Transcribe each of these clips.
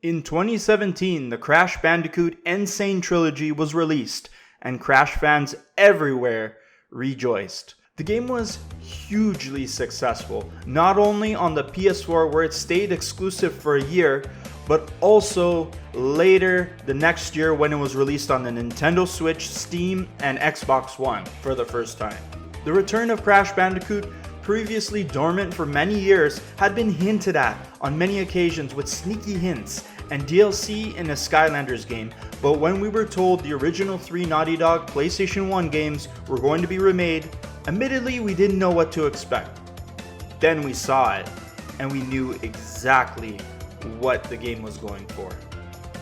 In 2017, the Crash Bandicoot N Sane Trilogy was released, and Crash fans everywhere rejoiced. The game was hugely successful, not only on the PS4 where it stayed exclusive for a year, but also later the next year when it was released on the Nintendo Switch, Steam, and Xbox One for the first time. The return of Crash Bandicoot, previously dormant for many years, had been hinted at on many occasions with sneaky hints and DLC in a Skylanders game, but when we were told the original 3 Naughty Dog PlayStation 1 games were going to be remade, admittedly we didn't know what to expect. Then we saw it, and we knew exactly what the game was going for.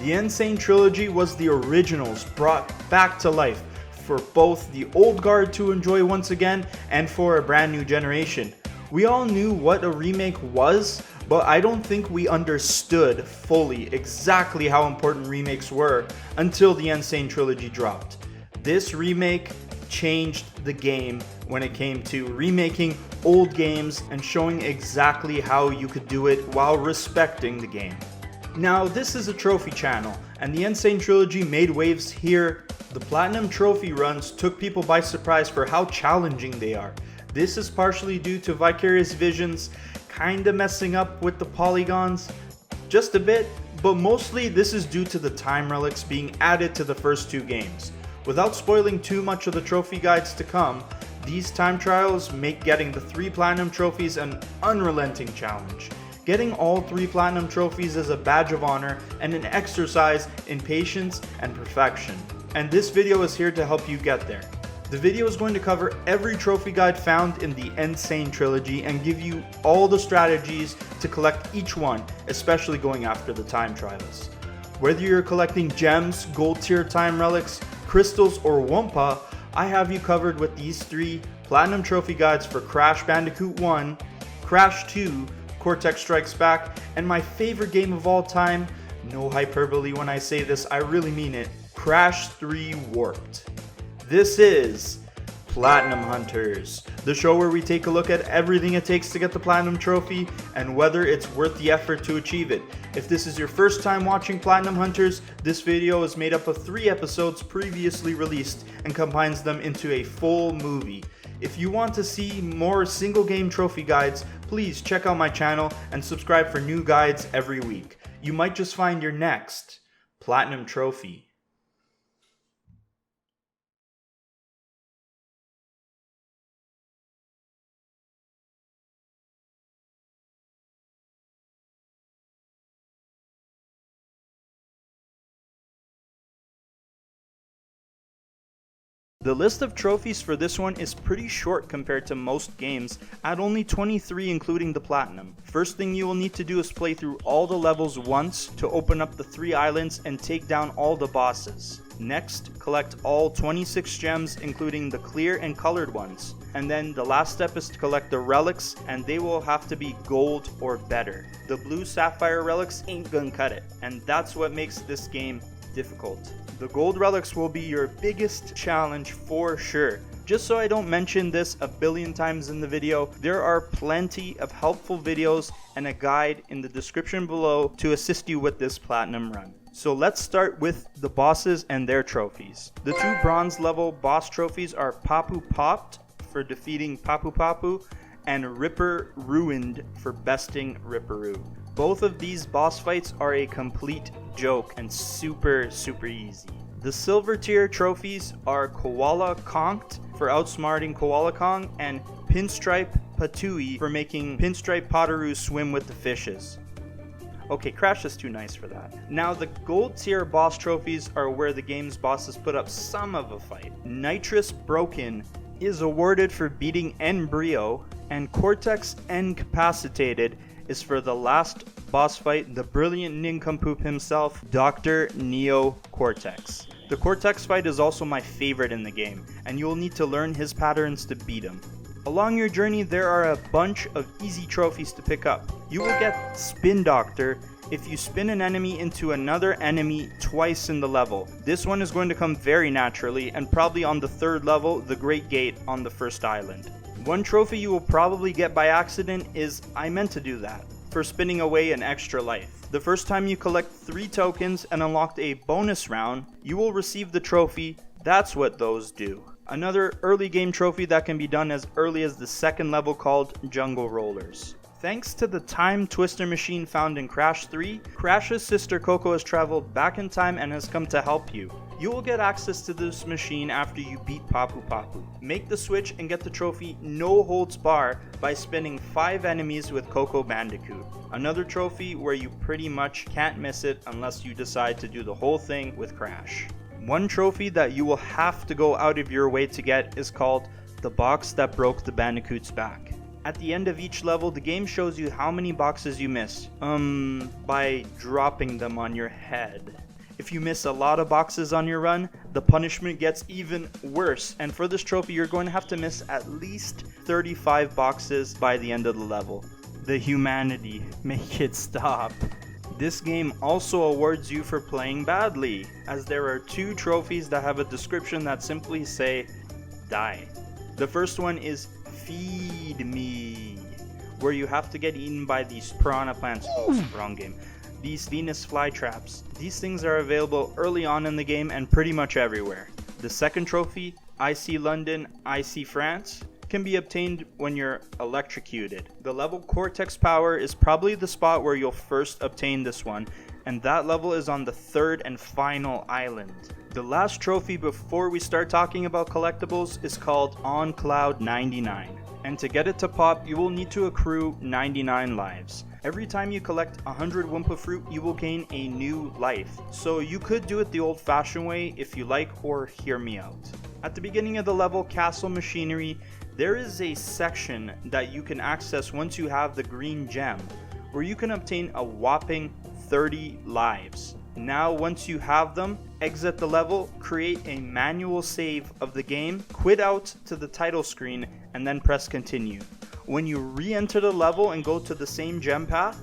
The N Sane Trilogy was the originals brought back to life for both the old guard to enjoy once again and for a brand new generation. We all knew what a remake was, but I don't think we understood fully exactly how important remakes were until the N Sane Trilogy dropped. This remake changed the game when it came to remaking old games and showing exactly how you could do it while respecting the game. Now, this is a trophy channel, and the N Sane Trilogy made waves here. The Platinum Trophy runs took people by surprise for how challenging they are. This is partially due to Vicarious Visions kinda messing up with the polygons, just a bit, but mostly this is due to the time relics being added to the first 2 games. Without spoiling too much of the trophy guides to come, these time trials make getting the 3 Platinum Trophies an unrelenting challenge. Getting all 3 Platinum Trophies is a badge of honor and an exercise in patience and perfection. And this video is here to help you get there. The video is going to cover every trophy guide found in the N Sane Trilogy and give you all the strategies to collect each one, especially going after the time trials. Whether you're collecting gems, gold tier time relics, crystals, or Wumpa, I have you covered with these 3 Platinum Trophy guides for Crash Bandicoot 1, Crash 2, Cortex Strikes Back, and my favorite game of all time, no hyperbole when I say this, I really mean it, Crash 3 Warped. This is Platinum Hunters, the show where we take a look at everything it takes to get the Platinum Trophy and whether it's worth the effort to achieve it. If this is your first time watching Platinum Hunters, this video is made up of 3 episodes previously released and combines them into a full movie. If you want to see more single game trophy guides, please check out my channel and subscribe for new guides every week. You might just find your next Platinum Trophy. The list of trophies for this one is pretty short compared to most games, at only 23 including the Platinum. First thing you will need to do is play through all the levels once to open up the 3 islands and take down all the bosses. Next, collect all 26 gems including the clear and colored ones. And then the last step is to collect the relics, and they will have to be gold or better. The blue sapphire relics ain't gonna cut it, and that's what makes this game difficult. The gold relics will be your biggest challenge for sure. Just so I don't mention this a billion times in the video, there are plenty of helpful videos and a guide in the description below to assist you with this platinum run. So let's start with the bosses and their trophies. The 2 bronze level boss trophies are Papu Popped for defeating Papu Papu and Ripper Ruined for besting Ripperoo. Both of these boss fights are a complete joke and super easy. The silver tier trophies are Koala Conked for outsmarting Koala Kong and Pinstripe Patooey for making Pinstripe Potteroo swim with the fishes. Okay, Crash is too nice for that. Now the gold tier boss trophies are where the game's bosses put up some of a fight. Nitrous Broken is awarded for beating N-Brio, and Cortex Incapacitated is for the last boss fight, the brilliant nincompoop himself, Dr. Neo Cortex. The Cortex fight is also my favorite in the game, and you will need to learn his patterns to beat him. Along your journey, there are a bunch of easy trophies to pick up. You will get Spin Doctor if you spin an enemy into another enemy twice in the level. This one is going to come very naturally, and probably on the 3rd level, the Great Gate on the 1st island. One trophy you will probably get by accident is I meant to do that, for spinning away an extra life. The first time you collect 3 tokens and unlocked a bonus round, you will receive the trophy. That's what those do. Another early game trophy that can be done as early as the 2nd level called Jungle Rollers. Thanks to the time twister machine found in Crash 3, Crash's sister Coco has traveled back in time and has come to help you. You will get access to this machine after you beat Papu Papu. Make the switch and get the trophy no holds bar by spinning 5 enemies with Coco Bandicoot. Another trophy where you pretty much can't miss it unless you decide to do the whole thing with Crash. One trophy that you will have to go out of your way to get is called the box that broke the Bandicoot's back. At the end of each level, the game shows you how many boxes you missed, by dropping them on your head. If you miss a lot of boxes on your run, the punishment gets even worse, and for this trophy you're going to have to miss at least 35 boxes by the end of the level. The humanity, make it stop. This game also awards you for playing badly, as there are 2 trophies that have a description that simply say, die. The first one is Feed Me, where you have to get eaten by these piranha plants. Oh, wrong game. These Venus flytraps. These things are available early on in the game and pretty much everywhere. The second trophy, I See London, I See France, can be obtained when you're electrocuted. The level Cortex Power is probably the spot where you'll first obtain this one, and that level is on the 3rd and final island. The last trophy before we start talking about collectibles is called On Cloud 99, and to get it to pop you will need to accrue 99 lives. Every time you collect 100 Wumpa Fruit you will gain a new life, so you could do it the old fashioned way if you like, or hear me out. At the beginning of the level Castle Machinery, there is a section that you can access once you have the green gem, where you can obtain a whopping 30 lives. Now once you have them, exit the level, create a manual save of the game, quit out to the title screen, and then press continue. When you re-enter the level and go to the same gem path,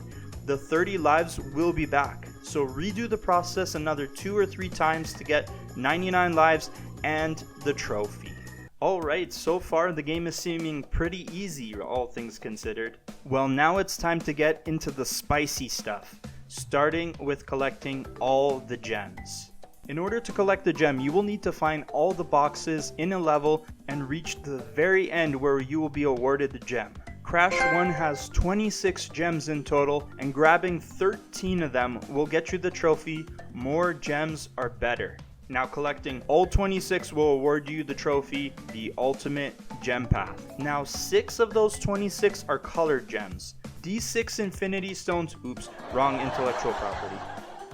the 30 lives will be back. So redo the process another 2 or 3 times to get 99 lives and the trophy. Alright, so far the game is seeming pretty easy, all things considered. Well, now it's time to get into the spicy stuff, starting with collecting all the gems. In order to collect the gem, you will need to find all the boxes in a level and reach the very end where you will be awarded the gem. Crash 1 has 26 gems in total, and grabbing 13 of them will get you the trophy, More Gems Are Better. Now collecting all 26 will award you the trophy, the Ultimate Gem Path. Now 6 of those 26 are colored gems. These 6 Infinity Stones, oops, wrong intellectual property.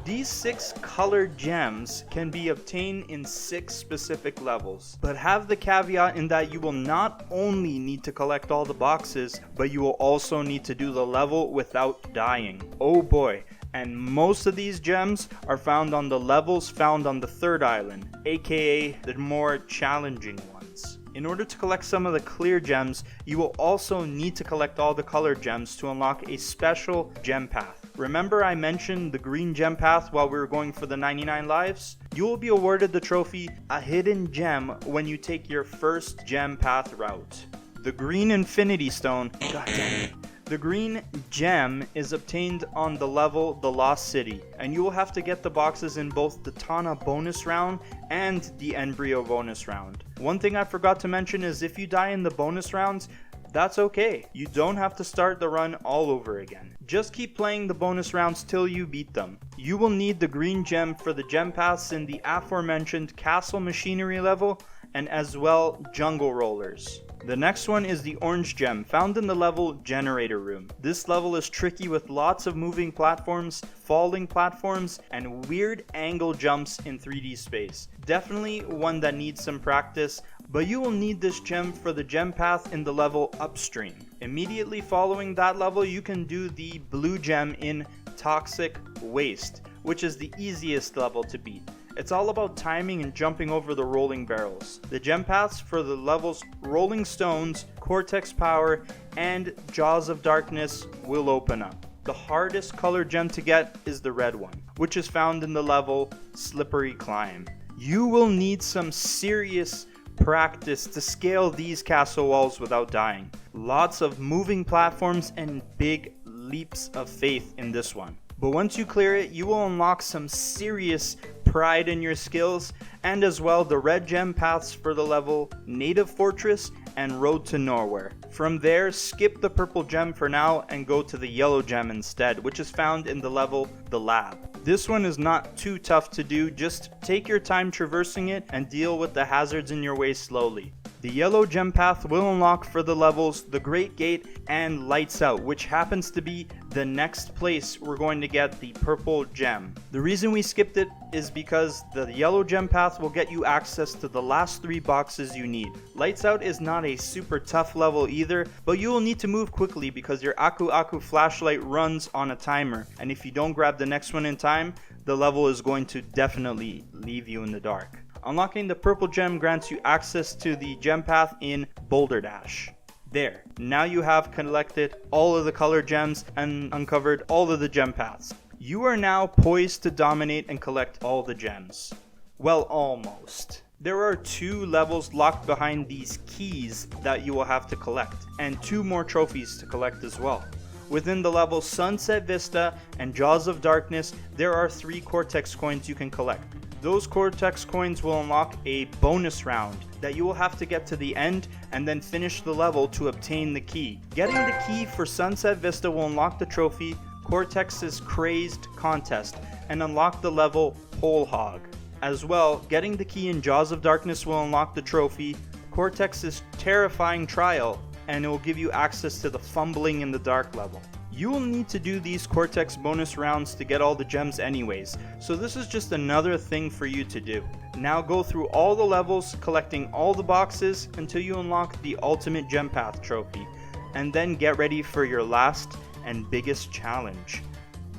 These 6 colored gems can be obtained in 6 specific levels, but have the caveat in that you will not only need to collect all the boxes, but you will also need to do the level without dying. Oh boy. And most of these gems are found on the levels found on the 3rd island, aka the more challenging ones. In order to collect some of the clear gems, you will also need to collect all the colored gems to unlock a special gem path. Remember I mentioned the green gem path while we were going for the 99 lives? You will be awarded the trophy, a hidden gem, when you take your first gem path route. The green Infinity Stone, god damn it. The green gem is obtained on the level The Lost City, and you will have to get the boxes in both the Tana bonus round and the Embryo bonus round. One thing I forgot to mention is if you die in the bonus rounds, that's okay. You don't have to start the run all over again. Just keep playing the bonus rounds till you beat them. You will need the green gem for the gem paths in the aforementioned Castle Machinery level, and as well Jungle Rollers. The next one is the orange gem, found in the level Generator Room. This level is tricky with lots of moving platforms, falling platforms, and weird angle jumps in 3D space. Definitely one that needs some practice, but you will need this gem for the gem path in the level Upstream. Immediately following that level, you can do the blue gem in Toxic Waste, which is the easiest level to beat. It's all about timing and jumping over the rolling barrels. The gem paths for the levels Rolling Stones, Cortex Power, and Jaws of Darkness will open up. The hardest colored gem to get is the red one, which is found in the level Slippery Climb. You will need some serious practice to scale these castle walls without dying. Lots of moving platforms and big leaps of faith in this one. But once you clear it, you will unlock some serious pride in your skills, and as well the red gem paths for the level Native Fortress and Road to Nowhere. From there, skip the purple gem for now and go to the yellow gem instead, which is found in the level The Lab. This one is not too tough to do, just take your time traversing it and deal with the hazards in your way slowly. The yellow gem path will unlock for the levels The Great Gate and Lights Out, which happens to be the next place we're going to get the purple gem. The reason we skipped it is because the yellow gem path will get you access to the last 3 boxes you need. Lights Out is not a super tough level either, but you will need to move quickly because your Aku Aku flashlight runs on a timer, and if you don't grab the next one in time, the level is going to definitely leave you in the dark. Unlocking the purple gem grants you access to the gem path in Boulder Dash. There, now you have collected all of the colored gems and uncovered all of the gem paths. You are now poised to dominate and collect all the gems. Well, almost. There are 2 levels locked behind these keys that you will have to collect, and 2 more trophies to collect as well. Within the levels Sunset Vista and Jaws of Darkness, there are 3 Cortex coins you can collect. Those Cortex coins will unlock a bonus round that you will have to get to the end and then finish the level to obtain the key. Getting the key for Sunset Vista will unlock the trophy Cortex's Crazed Contest and unlock the level Whole Hog. As well, getting the key in Jaws of Darkness will unlock the trophy Cortex's Terrifying Trial, and it will give you access to the Fumbling in the Dark level. You will need to do these Cortex bonus rounds to get all the gems anyways, so this is just another thing for you to do. Now go through all the levels, collecting all the boxes until you unlock the Ultimate Gem Path trophy, and then get ready for your last and biggest challenge,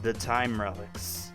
the Time Relics.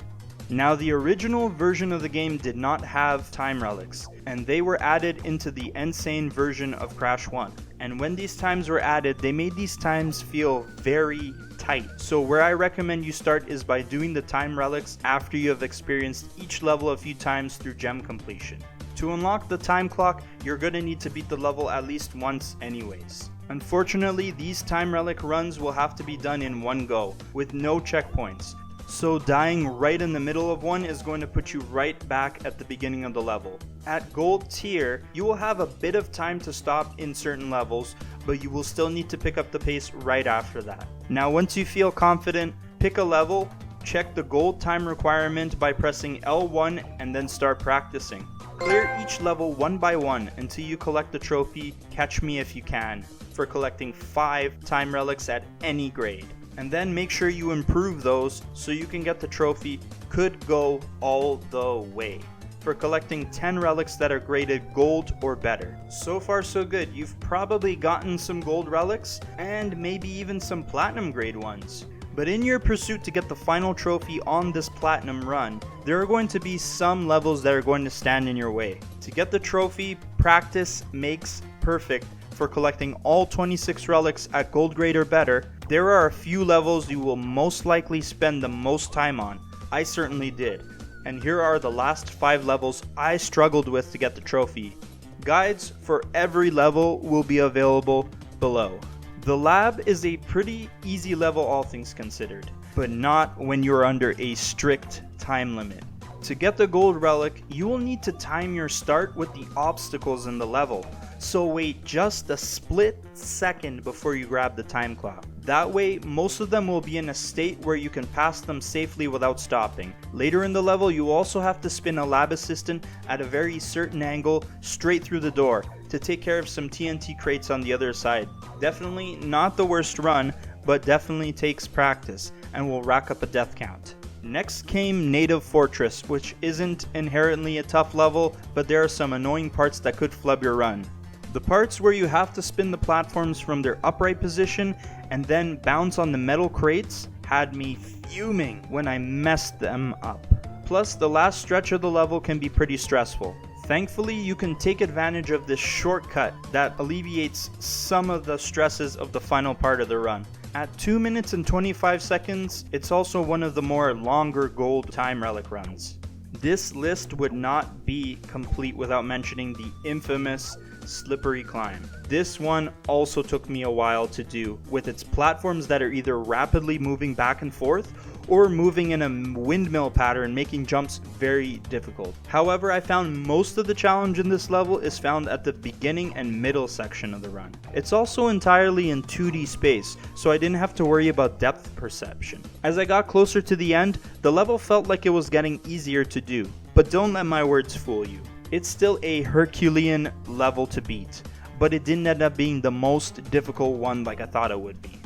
Now, the original version of the game did not have time relics, and they were added into the N Sane version of Crash 1. And when these times were added, they made these times feel very tight. So where I recommend you start is by doing the time relics after you have experienced each level a few times through gem completion. To unlock the time clock, you're going to need to beat the level at least once anyways. Unfortunately, these time relic runs will have to be done in one go, with no checkpoints. So dying right in the middle of one is going to put you right back at the beginning of the level. At gold tier, you will have a bit of time to stop in certain levels, but you will still need to pick up the pace right after that. Now once you feel confident, pick a level, check the gold time requirement by pressing L1 and then start practicing. Clear each level one by one until you collect the trophy Catch Me If You Can for collecting 5 time relics at any grade. And then make sure you improve those so you can get the trophy Could Go All the Way for collecting 10 relics that are graded gold or better. So far so good. You've probably gotten some gold relics and maybe even some platinum grade ones. But in your pursuit to get the final trophy on this platinum run, there are going to be some levels that are going to stand in your way. To get the trophy, practice makes perfect. For collecting all 26 relics at gold grade or better, there are a few levels you will most likely spend the most time on. I certainly did. And here are the last 5 levels I struggled with to get the trophy. Guides for every level will be available below. The lab is a pretty easy level all things considered, but not when you're under a strict time limit. To get the gold relic, you will need to time your start with the obstacles in the level. So wait just a split second before you grab the time clock. That way, most of them will be in a state where you can pass them safely without stopping. Later in the level, you also have to spin a lab assistant at a very certain angle straight through the door to take care of some TNT crates on the other side. Definitely not the worst run, but definitely takes practice and will rack up a death count. Next came Native Fortress, which isn't inherently a tough level, but there are some annoying parts that could flub your run. The parts where you have to spin the platforms from their upright position and then bounce on the metal crates had me fuming when I messed them up. Plus, the last stretch of the level can be pretty stressful. Thankfully, you can take advantage of this shortcut that alleviates some of the stresses of the final part of the run. At 2 minutes and 25 seconds, it's also one of the more longer gold time relic runs. This list would not be complete without mentioning the infamous Slippery Climb. This one also took me a while to do, with its platforms that are either rapidly moving back and forth or moving in a windmill pattern, making jumps very difficult. However, I found most of the challenge in this level is found at the beginning and middle section of the run. It's also entirely in 2D space, so I didn't have to worry about depth perception. As I got closer to the end, the level felt like it was getting easier to do, but don't let my words fool you. It's still a Herculean level to beat, but it didn't end up being the most difficult one like I thought it would be.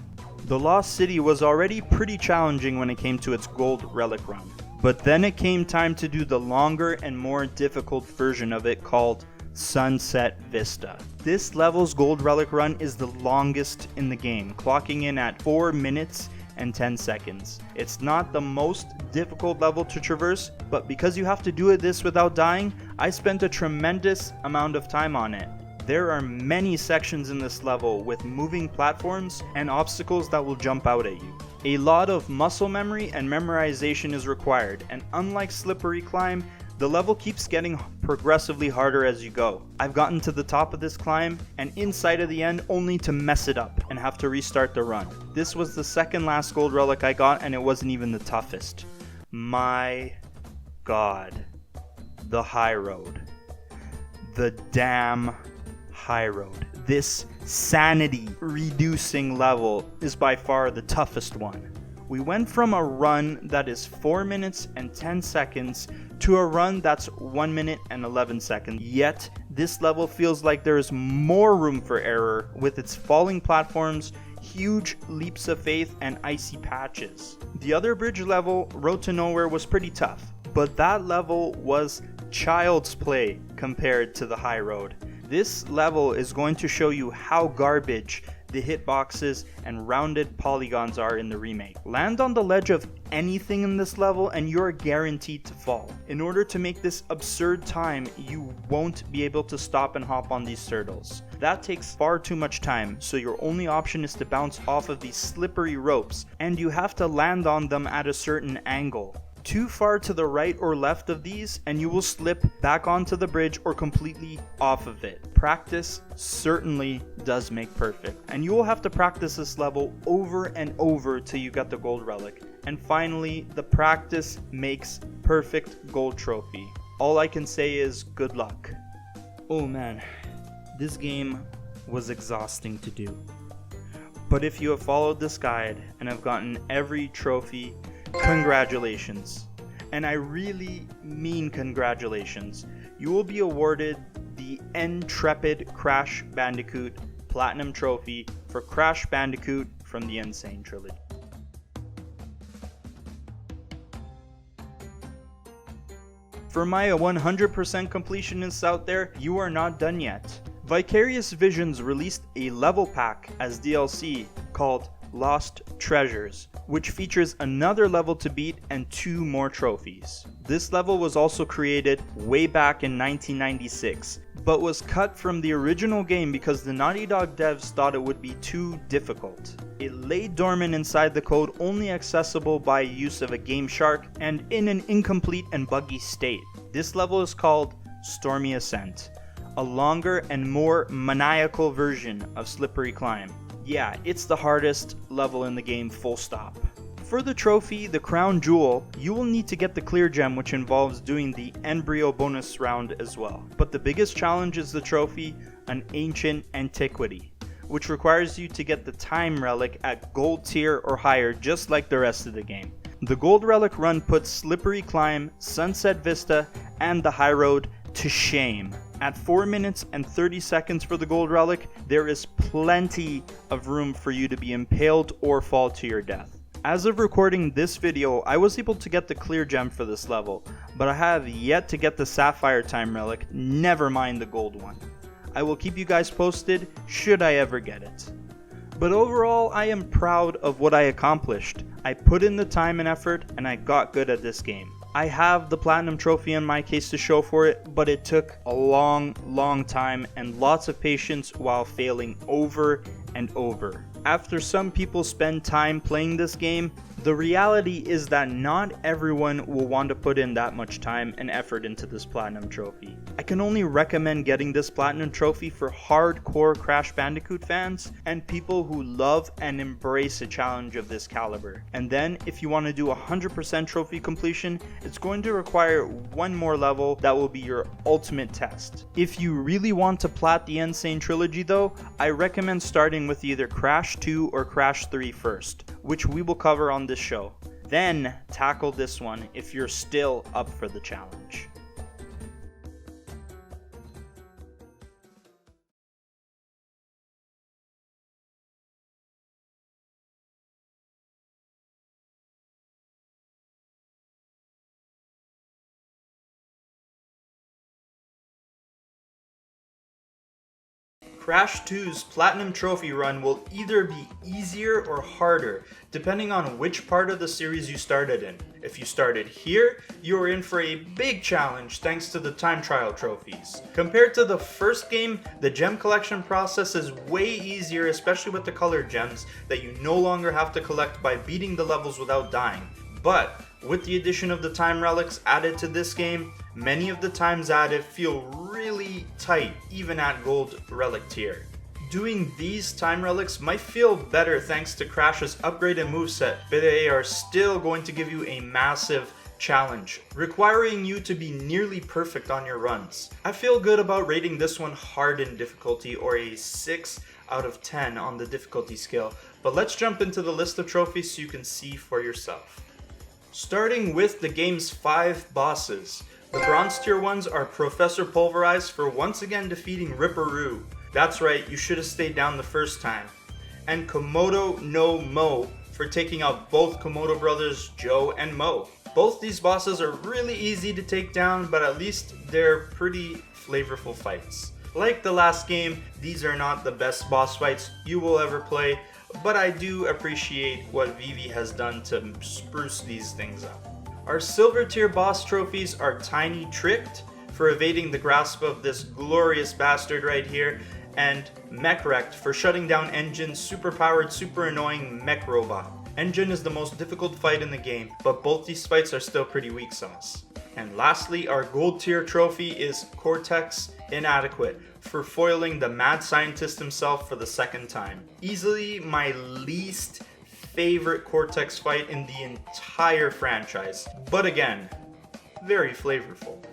The Lost City was already pretty challenging when it came to its Gold Relic Run, but then it came time to do the longer and more difficult version of it called Sunset Vista. This level's Gold Relic Run is the longest in the game, clocking in at 4 minutes and 10 seconds. It's not the most difficult level to traverse, but because you have to do this without dying, I spent a tremendous amount of time on it. There are many sections in this level with moving platforms and obstacles that will jump out at you. A lot of muscle memory and memorization is required, and unlike Slippery Climb, the level keeps getting progressively harder as you go. I've gotten to the top of this climb and inside of the end only to mess it up and have to restart the run. This was the second last gold relic I got and it wasn't even the toughest. My God. The high road. The damn high road. This sanity reducing level is by far the toughest one. We went from a run that is 4 minutes and 10 seconds to a run that's 1 minute and 11 seconds. Yet this level feels like there is more room for error with its falling platforms, huge leaps of faith, and icy patches. The other bridge level, Road to Nowhere, was pretty tough, but that level was child's play compared to the high road. This level is going to show you how garbage the hitboxes and rounded polygons are in the remake. Land on the ledge of anything in this level and you're guaranteed to fall. In order to make this absurd time, you won't be able to stop and hop on these turtles. That takes far too much time, so your only option is to bounce off of these slippery ropes, and you have to land on them at a certain angle. Too far to the right or left of these and you will slip back onto the bridge or completely off of it. Practice certainly does make perfect, and you will have to practice this level over and over till you get the gold relic. And finally, the practice makes perfect gold trophy. All I can say is good luck. Oh man, this game was exhausting to do. But if you have followed this guide and have gotten every trophy, congratulations. And I really mean congratulations. You will be awarded the Trepid Crash Bandicoot Platinum Trophy for Crash Bandicoot from the N Sane Trilogy. For my 100% completionists out there, you are not done yet. Vicarious Visions released a level pack as DLC called Lost Treasures, which features another level to beat and 2 more trophies. This level was also created way back in 1996, but was cut from the original game because the Naughty Dog devs thought it would be too difficult. It lay dormant inside the code, only accessible by use of a Game Shark and in an incomplete and buggy state. This level is called Stormy Ascent, a longer and more maniacal version of Slippery Climb. Yeah, it's the hardest level in the game, full stop. For the trophy, the Crown Jewel, you will need to get the Clear Gem, which involves doing the Embryo bonus round as well. But the biggest challenge is the trophy, an Ancient Antiquity, which requires you to get the Time Relic at Gold tier or higher, just like the rest of the game. The Gold Relic Run puts Slippery Climb, Sunset Vista, and the High Road to shame. At 4 minutes and 30 seconds for the gold relic, there is plenty of room for you to be impaled or fall to your death. As of recording this video, I was able to get the clear gem for this level, but I have yet to get the sapphire time relic, never mind the gold one. I will keep you guys posted should I ever get it. But overall, I am proud of what I accomplished. I put in the time and effort, and I got good at this game. I have the platinum trophy in my case to show for it, but it took a long time and lots of patience while failing over and over. After some people spend time playing this game, The reality is that not everyone will want to put in that much time and effort into this platinum trophy. I can only recommend getting this platinum trophy for hardcore Crash Bandicoot fans and people who love and embrace a challenge of this caliber. And then if you want to do 100% trophy completion, it's going to require one more level that will be your ultimate test. If you really want to plat the N Sane Trilogy though, I recommend starting with either Crash 2 or Crash 3 first, which we will cover on this show. Then tackle this one if you're still up for the challenge. Crash 2's Platinum Trophy run will either be easier or harder, depending on which part of the series you started in. If you started here, you are in for a big challenge thanks to the time trial trophies. Compared to the first game, the gem collection process is way easier, especially with the colored gems that you no longer have to collect by beating the levels without dying. But with the addition of the time relics added to this game, many of the times added feel really tight even at gold relic tier. Doing these time relics might feel better thanks to Crash's upgraded moveset, but they are still going to give you a massive challenge, requiring you to be nearly perfect on your runs. I feel good about rating this one hard in difficulty, or a 6 out of 10 on the difficulty scale, but let's jump into the list of trophies so you can see for yourself. Starting with the game's 5 bosses. The bronze tier ones are Professor Pulverize for once again defeating Ripperoo. That's right, you should have stayed down the first time. And Komodo no Mo for taking out both Komodo brothers Joe and Mo. Both these bosses are really easy to take down, but at least they're pretty flavorful fights. Like the last game, these are not the best boss fights you will ever play, but I do appreciate what Vivi has done to spruce these things up. Our silver tier boss trophies are Tiny Tricked for evading the grasp of this glorious bastard right here, and Mech Wrecked for shutting down Engine's superpowered, super annoying mech robot. Engine is the most difficult fight in the game, but both these fights are still pretty weak sauce. And lastly, our gold tier trophy is Cortex Inadequate for foiling the mad scientist himself for the second time. Easily my least favorite Cortex fight in the entire franchise, but again, very flavorful.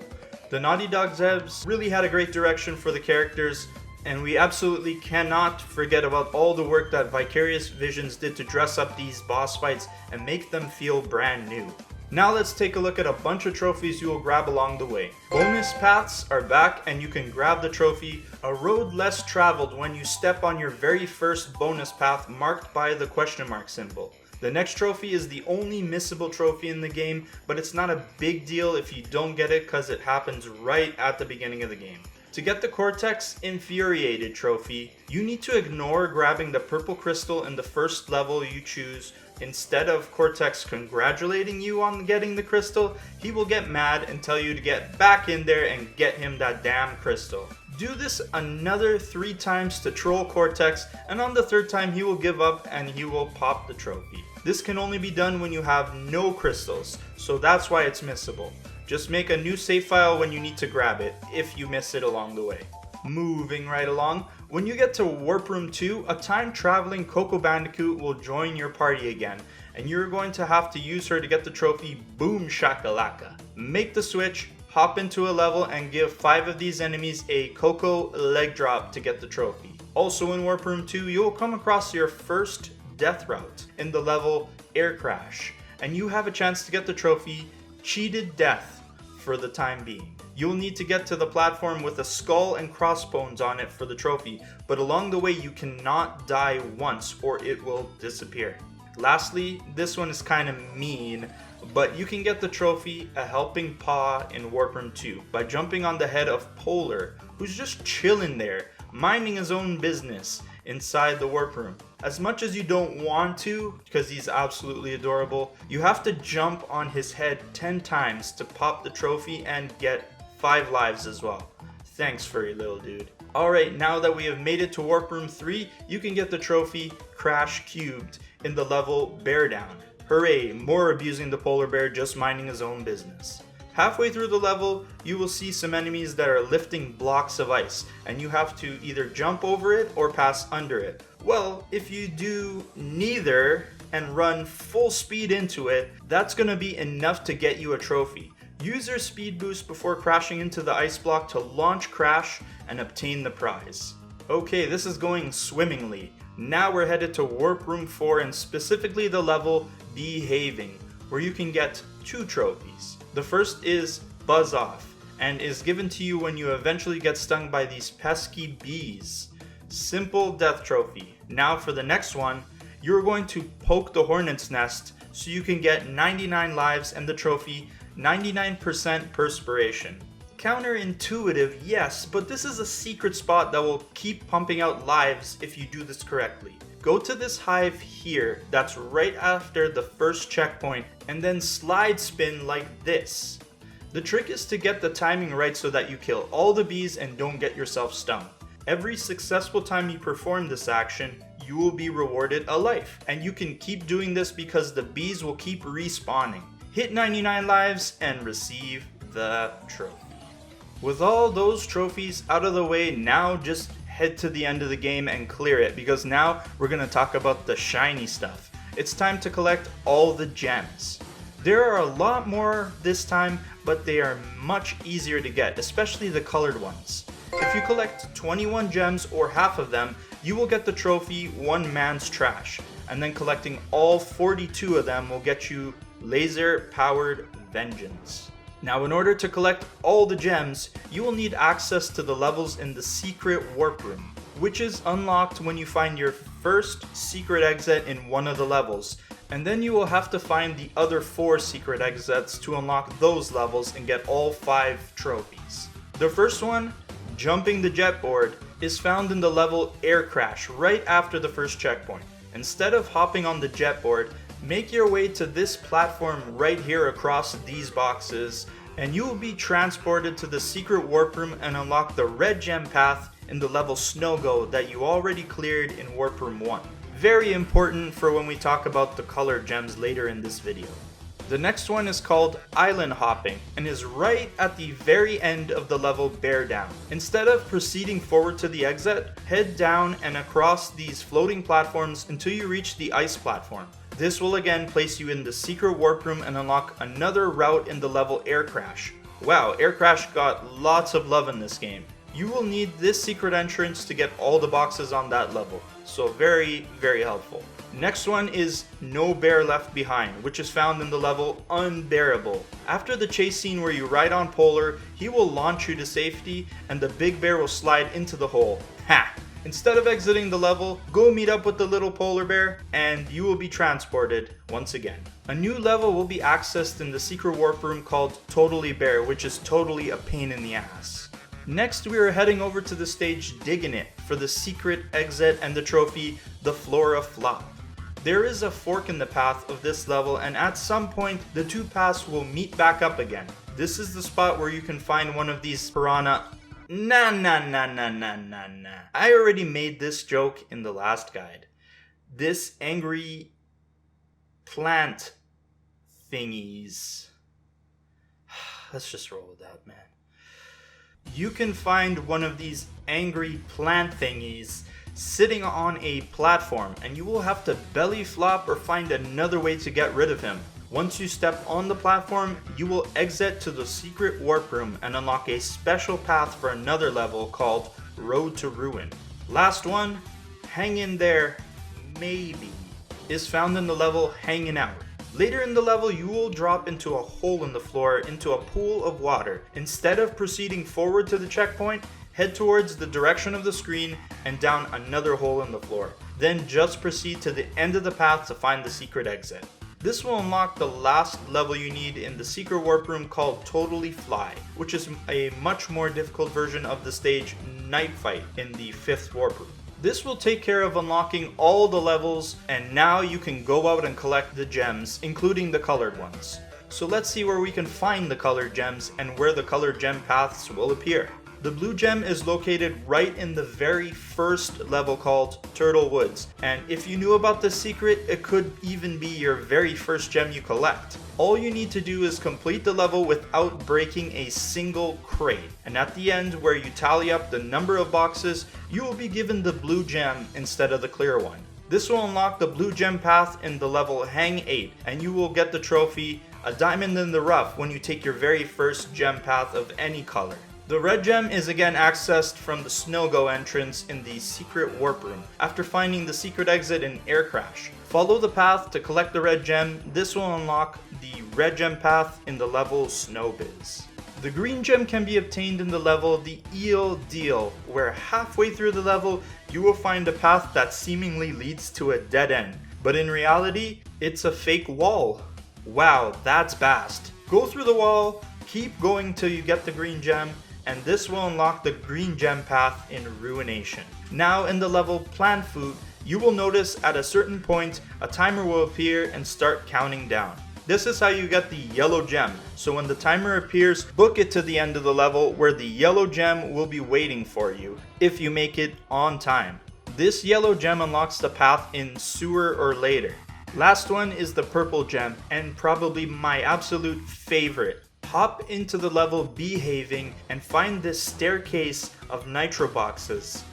The Naughty Dog devs really had a great direction for the characters, and we absolutely cannot forget about all the work that Vicarious Visions did to dress up these boss fights and make them feel brand new. Now let's take a look at a bunch of trophies you will grab along the way. Bonus paths are back, and you can grab the trophy A Road Less Traveled when you step on your very first bonus path marked by the question mark symbol. The next trophy is the only missable trophy in the game, but it's not a big deal if you don't get it because it happens right at the beginning of the game. To get the Cortex Infuriated trophy, you need to ignore grabbing the purple crystal in the first level you choose. Instead of Cortex congratulating you on getting the crystal, he will get mad and tell you to get back in there and get him that damn crystal. Do this another 3 times to troll Cortex, and on the 3rd time he will give up and he will pop the trophy. This can only be done when you have no crystals, so that's why it's missable. Just make a new save file when you need to grab it, if you miss it along the way. Moving right along, when you get to Warp Room 2, a time-traveling Coco Bandicoot will join your party again, and you're going to have to use her to get the trophy Boom Shakalaka. Make the switch, hop into a level, and give 5 of these enemies a Coco leg drop to get the trophy. Also in Warp Room 2, you will come across your first death route in the level Air Crash, and you have a chance to get the trophy Cheated Death for the time being. You'll need to get to the platform with a skull and crossbones on it for the trophy, but along the way you cannot die once or it will disappear. Lastly, this one is kind of mean, but you can get the trophy A Helping Paw in Warp Room 2 by jumping on the head of Polar, who's just chilling there, minding his own business inside the warp room. As much as you don't want to, because he's absolutely adorable, you have to jump on his head 10 times to pop the trophy and get 5 lives as well. Thanks, furry little dude. Alright, now that we have made it to Warp Room 3, you can get the trophy Crash Cubed in the level Bear Down. Hooray, more abusing the polar bear just minding his own business. Halfway through the level, you will see some enemies that are lifting blocks of ice, and you have to either jump over it or pass under it. Well, if you do neither and run full speed into it, that's gonna be enough to get you a trophy. Use your speed boost before crashing into the ice block to launch Crash and obtain the prize. Okay, this is going swimmingly. Now we're headed to Warp Room 4 and specifically the level Behaving, where you can get 2 trophies. The first is Buzz Off and is given to you when you eventually get stung by these pesky bees. Simple death trophy. Now for the next one, you're going to poke the hornet's nest so you can get 99 lives and the trophy 99% Perspiration. Counterintuitive, yes, but this is a secret spot that will keep pumping out lives if you do this correctly. Go to this hive here, that's right after the first checkpoint, and then slide spin like this. The trick is to get the timing right so that you kill all the bees and don't get yourself stung. Every successful time you perform this action, you will be rewarded a life, and you can keep doing this because the bees will keep respawning. Hit 99 lives and receive the trophy. With all those trophies out of the way, now just head to the end of the game and clear it, because now we're going to talk about the shiny stuff. It's time to collect all the gems. There are a lot more this time, but they are much easier to get, especially the colored ones. If you collect 21 gems or half of them, you will get the trophy One Man's Trash, and then collecting all 42 of them will get you Laser Powered Vengeance. Now, in order to collect all the gems, you will need access to the levels in the secret warp room, which is unlocked when you find your first secret exit in one of the levels, and then you will have to find the other 4 secret exits to unlock those levels and get all 5 trophies. The first one, jumping the jet board, is found in the level Air Crash right after the first checkpoint. Instead of hopping on the jet board, make your way to this platform right here across these boxes, and you will be transported to the secret warp room and unlock the red gem path in the level Snow Go that you already cleared in Warp Room 1. Very important for when we talk about the colored gems later in this video. The next one is called Island Hopping and is right at the very end of the level Bear Down. Instead of proceeding forward to the exit, head down and across these floating platforms until you reach the ice platform. This will again place you in the secret warp room and unlock another route in the level Air Crash. Wow, Air Crash got lots of love in this game. You will need this secret entrance to get all the boxes on that level, so very, very helpful. Next one is No Bear Left Behind, which is found in the level Un-bearable. After the chase scene where you ride on Polar, he will launch you to safety and the big bear will slide into the hole. Ha! Instead of exiting the level, go meet up with the little polar bear and you will be transported once again. A new level will be accessed in the secret warp room called Totally Bear, which is totally a pain in the ass. Next, we are heading over to the stage Diggin for the secret exit and the trophy, the Flora Flop. There is a fork in the path of this level, and at some point, the 2 paths will meet back up again. This is the spot where you can find one of these piranha. Nah. I already made this joke in the last guide. This angry plant thingies. Let's just roll with that, man. You can find one of these angry plant thingies sitting on a platform, and you will have to belly flop or find another way to get rid of him. Once you step on the platform, you will exit to the secret warp room and unlock a special path for another level called Road to Ruin. Last one, Hang in There, Maybe, is found in the level Hangin' Out. Later in the level, you will drop into a hole in the floor into a pool of water. Instead of proceeding forward to the checkpoint, head towards the direction of the screen and down another hole in the floor. Then just proceed to the end of the path to find the secret exit. This will unlock the last level you need in the secret warp room called Totally Fly, which is a much more difficult version of the stage Night Fight in the 5th warp room. This will take care of unlocking all the levels, and now you can go out and collect the gems, including the colored ones. So let's see where we can find the colored gems and where the colored gem paths will appear. The blue gem is located right in the very first level called Turtle Woods, and if you knew about this secret, it could even be your very first gem you collect. All you need to do is complete the level without breaking a single crate, and at the end where you tally up the number of boxes, you will be given the blue gem instead of the clear one. This will unlock the blue gem path in the level Hang 8, and you will get the trophy A Diamond in the Rough when you take your very first gem path of any color. The red gem is again accessed from the Snow-Go entrance in the secret warp room after finding the secret exit in Air Crash. Follow the path to collect the red gem. This will unlock the red gem path in the level Snowbiz. The green gem can be obtained in the level The Eel Deal, where halfway through the level you will find a path that seemingly leads to a dead end, but in reality it's a fake wall. Wow, that's fast. Go through the wall, keep going till you get the green gem, and this will unlock the green gem path in Ruination. Now in the level Plant Food, you will notice at a certain point a timer will appear and start counting down. This is how you get the yellow gem, so when the timer appears, book it to the end of the level where the yellow gem will be waiting for you, if you make it on time. This yellow gem unlocks the path in Sewer or Later. Last one is the purple gem, and probably my absolute favorite. Hop into the level Behaving and find this staircase of nitro boxes.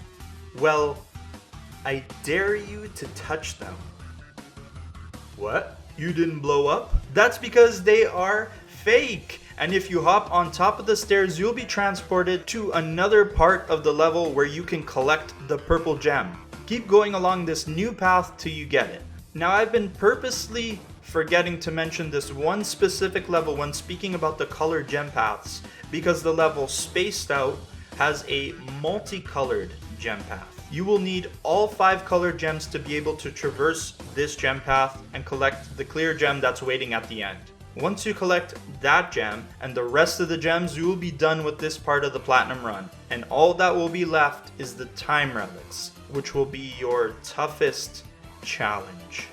Well, I dare you to touch them. What? You didn't blow up? That's because they are fake. And if you hop on top of the stairs, you'll be transported to another part of the level where you can collect the purple gem. Keep going along this new path till you get it. Now I've been purposely forgetting to mention this one specific level when speaking about the colored gem paths, because the level Spaced Out has a multicolored gem path. You will need all 5 colored gems to be able to traverse this gem path and collect the clear gem that's waiting at the end. Once you collect that gem and the rest of the gems, you will be done with this part of the Platinum Run, and all that will be left is the Time Relics, which will be your toughest challenge.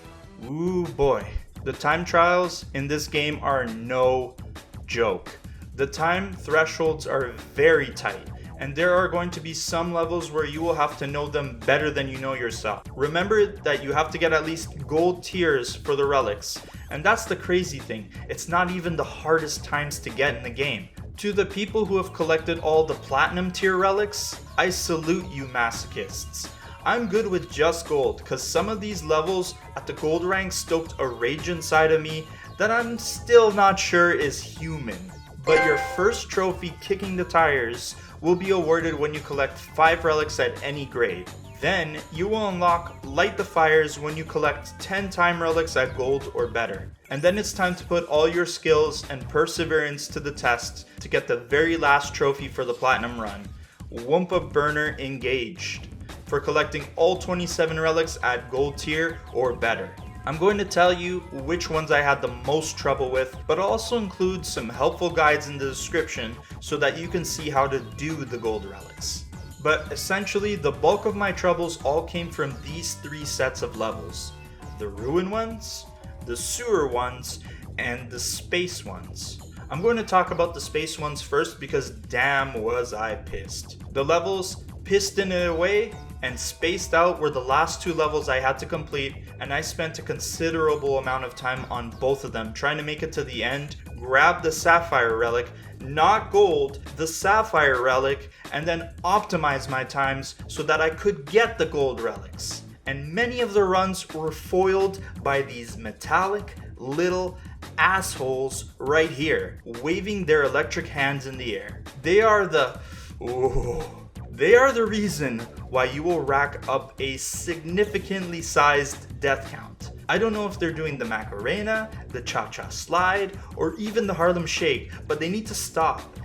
Ooh boy. The time trials in this game are no joke. The time thresholds are very tight, and there are going to be some levels where you will have to know them better than you know yourself. Remember that you have to get at least gold tiers for the relics, and that's the crazy thing. It's not even the hardest times to get in the game. To the people who have collected all the platinum tier relics, I salute you masochists. I'm good with just gold, cause some of these levels at the gold rank stoked a rage inside of me that I'm still not sure is human. But your first trophy, Kicking the Tires, will be awarded when you collect 5 relics at any grade. Then you will unlock Light the Fires when you collect 10 time relics at gold or better. And then it's time to put all your skills and perseverance to the test to get the very last trophy for the Platinum Run, Wumpa Burner Engaged, for collecting all 27 relics at gold tier or better. I'm going to tell you which ones I had the most trouble with, but I'll also include some helpful guides in the description so that you can see how to do the gold relics. But essentially, the bulk of my troubles all came from these 3 sets of levels: the Ruin ones, the Sewer ones, and the Space ones. I'm going to talk about the Space ones first because damn was I pissed. The levels Piston It Away and Spaced Out were the last 2 levels I had to complete, and I spent a considerable amount of time on both of them trying to make it to the end, grab the Sapphire Relic, not gold, the Sapphire Relic, and then optimize my times so that I could get the gold relics. And many of the runs were foiled by these metallic little assholes right here, waving their electric hands in the air. They are the reason why you will rack up a significantly sized death count. I don't know if they're doing the Macarena, the Cha-Cha Slide, or even the Harlem Shake, but they need to stop.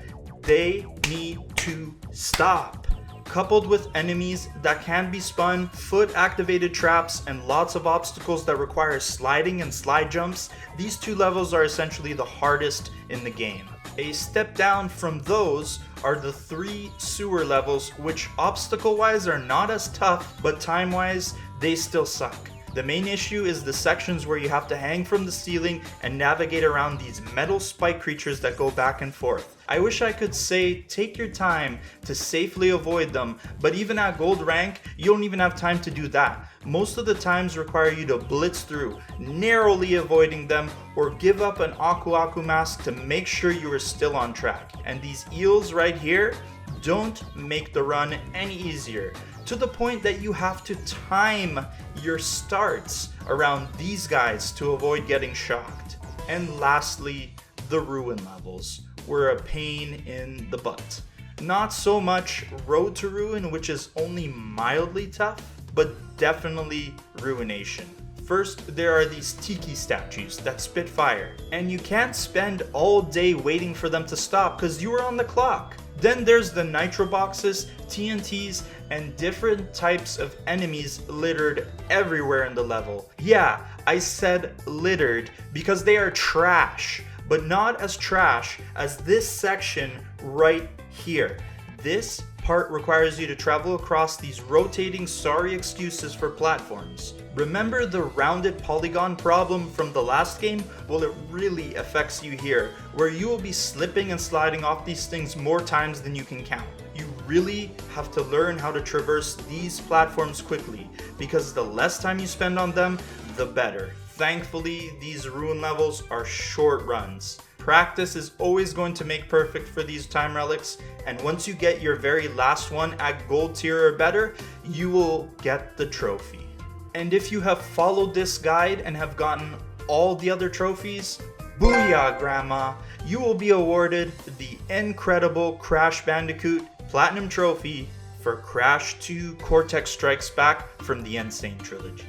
They need to stop. Coupled with enemies that can be spun, foot-activated traps, and lots of obstacles that require sliding and slide jumps, these 2 levels are essentially the hardest in the game. A step down from those are the 3 sewer levels, which obstacle-wise are not as tough, but time-wise, they still suck. The main issue is the sections where you have to hang from the ceiling and navigate around these metal spike creatures that go back and forth. I wish I could say take your time to safely avoid them, but even at gold rank, you don't even have time to do that. Most of the times require you to blitz through, narrowly avoiding them, or give up an Aku Aku mask to make sure you are still on track. And these eels right here don't make the run any easier, to the point that you have to time your starts around these guys to avoid getting shocked. And lastly, the ruin levels were a pain in the butt. Not so much Road to Ruin, which is only mildly tough, but definitely Ruination. First, there are these tiki statues that spit fire, and you can't spend all day waiting for them to stop because you are on the clock. Then there's the nitro boxes, TNTs, and different types of enemies littered everywhere in the level. Yeah, I said littered because they are trash, but not as trash as this section right here. This part requires you to travel across these rotating sorry excuses for platforms. Remember the rounded polygon problem from the last game? Well, it really affects you here, where you will be slipping and sliding off these things more times than you can count. You really have to learn how to traverse these platforms quickly, because the less time you spend on them, the better. Thankfully, these ruin levels are short runs. Practice is always going to make perfect for these time relics, and once you get your very last one at gold tier or better, you will get the trophy. And if you have followed this guide and have gotten all the other trophies, booyah grandma, you will be awarded the incredible Crash Bandicoot Platinum Trophy for Crash 2 Cortex Strikes Back from the N Sane Trilogy.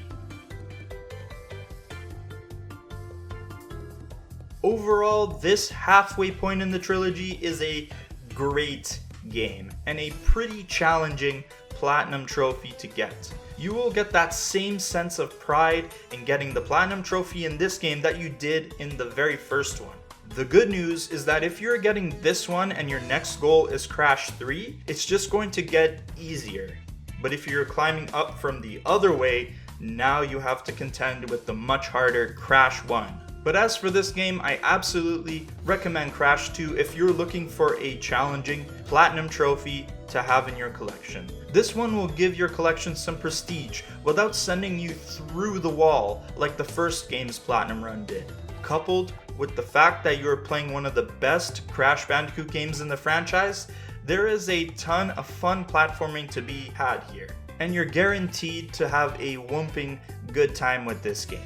Overall, this halfway point in the trilogy is a great game and a pretty challenging Platinum Trophy to get. You will get that same sense of pride in getting the Platinum Trophy in this game that you did in the very first one. The good news is that if you're getting this one and your next goal is Crash 3, it's just going to get easier. But if you're climbing up from the other way, now you have to contend with the much harder Crash 1. But as for this game, I absolutely recommend Crash 2 if you're looking for a challenging Platinum Trophy to have in your collection. This one will give your collection some prestige without sending you through the wall like the first game's Platinum Run did. Coupled with the fact that you're playing one of the best Crash Bandicoot games in the franchise, there is a ton of fun platforming to be had here. And you're guaranteed to have a whooping good time with this game.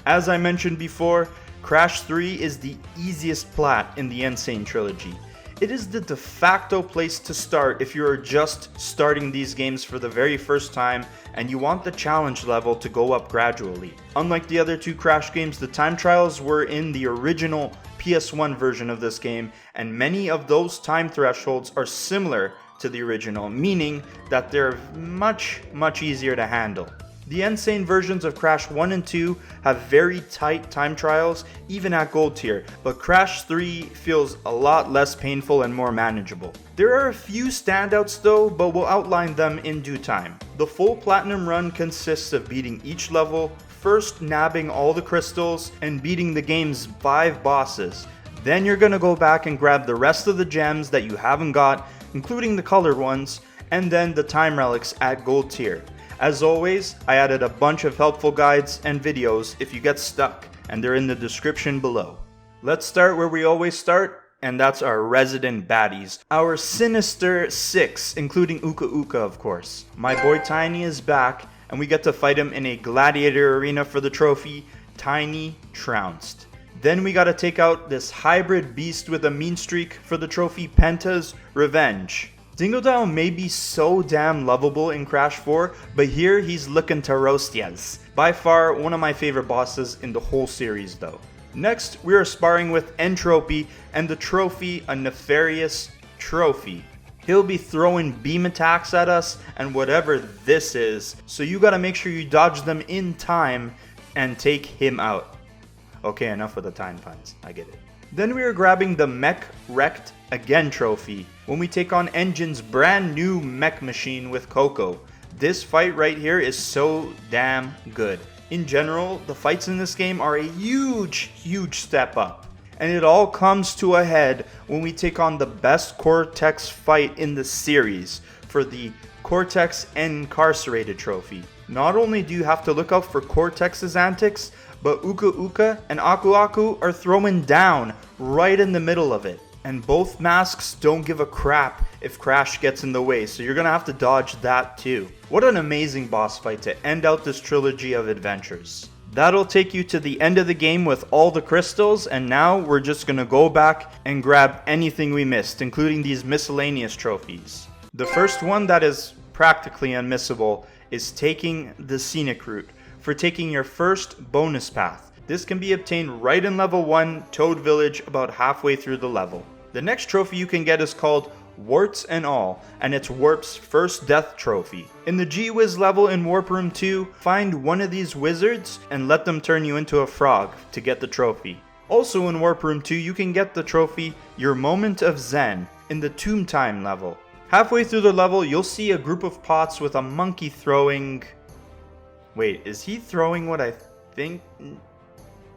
As I mentioned before, Crash 3 is the easiest plat in the N Sane Trilogy. It is the de facto place to start if you are just starting these games for the very first time and you want the challenge level to go up gradually. Unlike the other two Crash games, the time trials were in the original PS1 version of this game, and many of those time thresholds are similar to the original, meaning that they're much easier to handle. The N Sane versions of Crash 1 and 2 have very tight time trials, even at gold tier, but Crash 3 feels a lot less painful and more manageable. There are a few standouts though, but we'll outline them in due time. The full Platinum Run consists of beating each level, first nabbing all the crystals, and beating the game's 5 bosses. Then you're gonna go back and grab the rest of the gems that you haven't got, including the colored ones, and then the time relics at gold tier. As always, I added a bunch of helpful guides and videos if you get stuck, and they're in the description below. Let's start where we always start, and that's our resident baddies. Our sinister 6, including Uka Uka of course. My boy Tiny is back, and we get to fight him in a gladiator arena for the trophy, Tiny Trounced. Then we gotta take out this hybrid beast with a mean streak for the trophy, Penta's Revenge. Dingodile may be so damn lovable in Crash 4, but here he's looking to roast yas. By far one of my favorite bosses in the whole series though. Next, we are sparring with Entropy and the trophy, a nefarious trophy. he'll be throwing beam attacks at us and whatever this is. So you gotta make sure you dodge them in time and take him out. Okay, enough with the time puns. I get it. Then we are grabbing the Mech Wrecked Again trophy when we take on Engine's brand new mech machine with Coco. This fight right here is so damn good. In general, the fights in this game are a huge step up. And it all comes to a head when we take on the best Cortex fight in the series for the Cortex Incarcerated trophy. Not only do you have to look out for Cortex's antics, but Uka Uka and Aku Aku are throwing down right in the middle of it. And both masks don't give a crap if Crash gets in the way, so you're gonna have to dodge that too. What an amazing boss fight to end out this trilogy of adventures. That'll take you to the end of the game with all the crystals, and now we're just gonna go back and grab anything we missed, including these miscellaneous trophies. The first one that is practically unmissable is taking the scenic route for taking your first bonus path. This can be obtained right in level 1 Toad Village about halfway through the level. The next trophy you can get is called Warts and All, and it's Warp's first death trophy. In the G-Wiz level in Warp Room 2, find one of these wizards and let them turn you into a frog to get the trophy. Also in Warp Room 2, you can get the trophy Your Moment of Zen in the Tomb Time level. Halfway through the level, you'll see a group of pots with a monkey throwing... Wait, is he throwing what I think?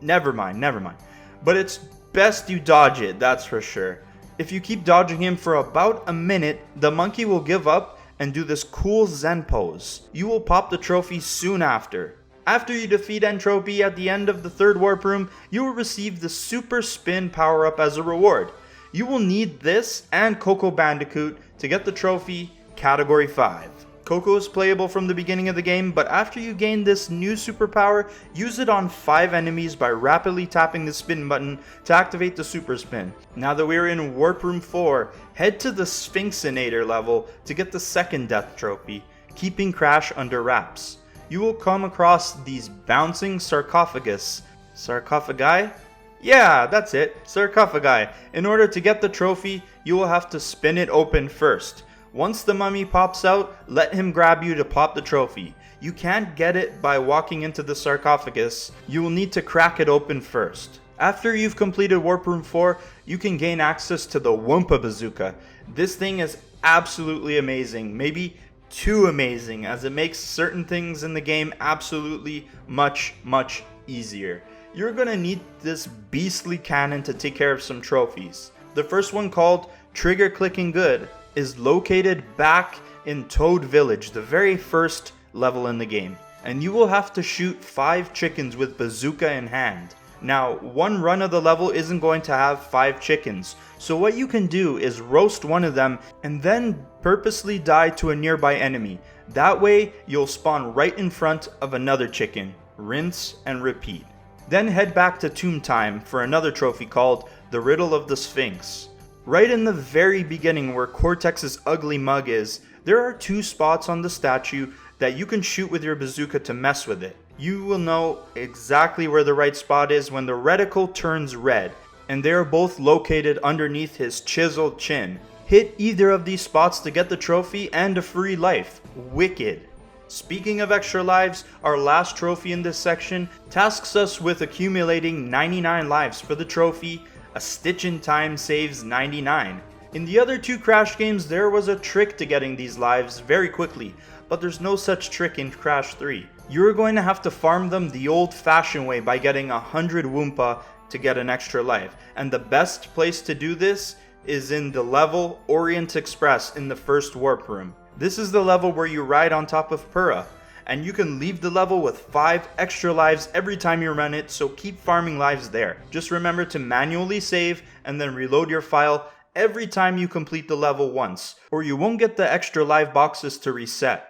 Never mind. But it's best you dodge it, that's for sure. If you keep dodging him for about a minute, the monkey will give up and do this cool Zen pose. You will pop the trophy soon after. After you defeat Entropy at the end of the third warp room, you will receive the Super Spin power-up as a reward. You will need this and Coco Bandicoot to get the trophy Category 5. Coco is playable from the beginning of the game, but after you gain this new superpower, use it on 5 enemies by rapidly tapping the spin button to activate the super spin. Now that we're in Warp Room 4, head to the Sphinxinator level to get the second death trophy, keeping Crash under wraps. You will come across these bouncing sarcophagi? Yeah, that's it, sarcophagi. In order to get the trophy, you will have to spin it open first. Once the mummy pops out, let him grab you to pop the trophy. You can't get it by walking into the sarcophagus, you will need to crack it open first. After you've completed Warp Room 4, you can gain access to the Wumpa Bazooka. This thing is absolutely amazing, maybe too amazing, as it makes certain things in the game absolutely much easier. You're gonna need this beastly cannon to take care of some trophies. The first one, called Trigger Clicking Good, is located back in Toad Village, the very first level in the game. And you will have to shoot 5 chickens with bazooka in hand. Now, one run of the level isn't going to have 5 chickens, so what you can do is roast one of them and then purposely die to a nearby enemy. That way, you'll spawn right in front of another chicken. Rinse and repeat. Then head back to Tomb Time for another trophy called the Riddle of the Sphynx. Right in the very beginning where Cortex's ugly mug is, there are 2 spots on the statue that you can shoot with your bazooka to mess with it. You will know exactly where the right spot is when the reticle turns red, and they are both located underneath his chiseled chin. Hit either of these spots to get the trophy and a free life. Wicked. Speaking of extra lives, our last trophy in this section tasks us with accumulating 99 lives for the trophy A Stitch in Time Saves 99. In the other 2 Crash games, there was a trick to getting these lives very quickly, but there's no such trick in Crash 3. You're going to have to farm them the old-fashioned way by getting 100 Wumpa to get an extra life, and the best place to do this is in the level Orient Express in the first warp room. This is the level where you ride on top of Purah, and you can leave the level with 5 extra lives every time you run it, so keep farming lives there. Just remember to manually save and then reload your file every time you complete the level once, or you won't get the extra live boxes to reset.